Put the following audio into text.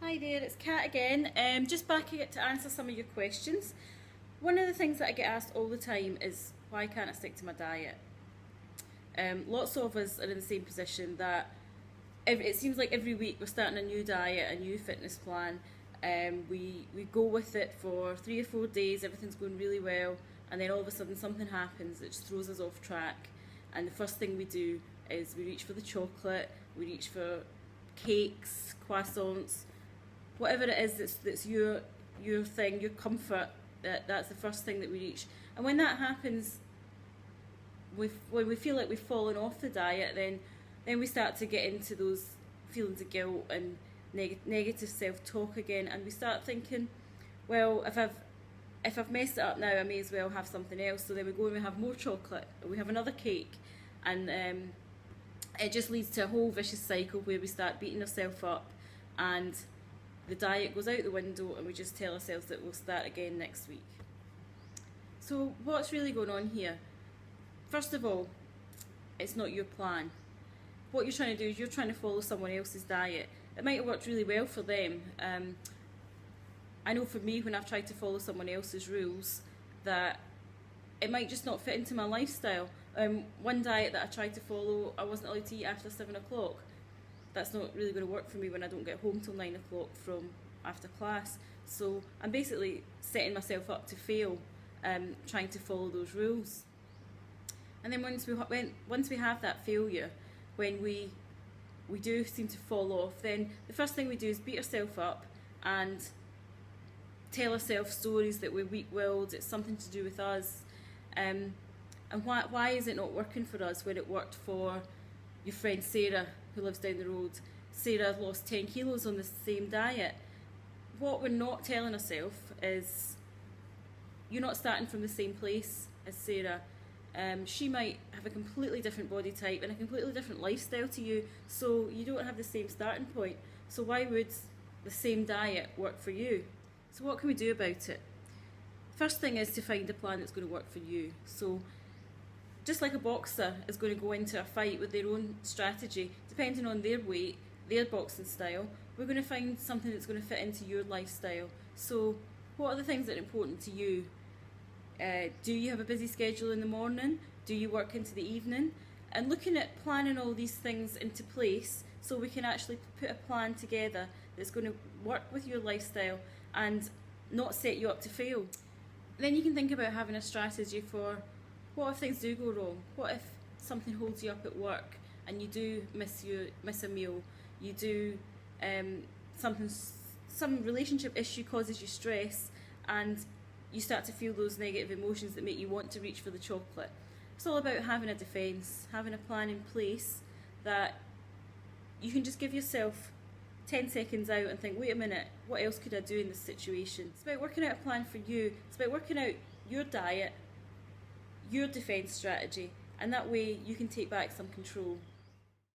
Hi there, it's Kat again. Just back here to answer some of your questions. One of the things that I get asked all the time is why can't I stick to my diet? Lots of us are in the same position that it seems like every week we're starting a new diet, a new fitness plan. We go with it for 3 or 4 days, everything's going really well, and then all of a sudden something happens that just throws us off track. And the first thing we do is we reach for the chocolate, we reach for cakes, croissants, whatever it is that's your thing, your comfort. That's the first thing that we reach. And when that happens, when we feel like we've fallen off the diet, then we start to get into those feelings of guilt and negative self-talk again, and we start thinking, well, if I've messed it up now, I may as well have something else. So then we go and we have more chocolate, or we have another cake, and it just leads to a whole vicious cycle where we start beating ourselves up, and the diet goes out the window, and we just tell ourselves that we'll start again next week. So what's really going on here? First of all, it's not your plan. What you're trying to do is you're trying to follow someone else's diet. It might have worked really well for them. I know for me, when I've tried to follow someone else's rules, that it might just not fit into my lifestyle. One diet that I tried to follow, I wasn't allowed to eat after 7 o'clock. That's not really going to work for me when I don't get home till 9 o'clock from after class. So I'm basically setting myself up to fail, trying to follow those rules. And then once we have that failure, when we do seem to fall off, then the first thing we do is beat ourselves up and tell ourselves stories that we're weak-willed, it's something to do with us. And why is it not working for us when it worked for your friend Sarah, who lives down the road? Sarah lost 10 kilos on the same diet. What we're not telling ourselves is, you're not starting from the same place as Sarah. She might have a completely different body type and a completely different lifestyle to you, so you don't have the same starting point. So why would the same diet work for you? So what can we do about it? First thing is to find a plan that's going to work for you. So just like a boxer is going to go into a fight with their own strategy, depending on their weight, their boxing style, we're going to find something that's going to fit into your lifestyle. So what are the things that are important to you? Do you have a busy schedule in the morning? Do you work into the evening? And looking at planning all these things into place so we can actually put a plan together that's going to work with your lifestyle and not set you up to fail. Then you can think about having a strategy for, what if things do go wrong? What if something holds you up at work and you do miss a meal? You do some relationship issue causes you stress, and you start to feel those negative emotions that make you want to reach for the chocolate. It's all about having a defence, having a plan in place that you can just give yourself 10 seconds out and think, wait a minute, what else could I do in this situation? It's about working out a plan for you. It's about working out your diet, your defence strategy, and that way you can take back some control.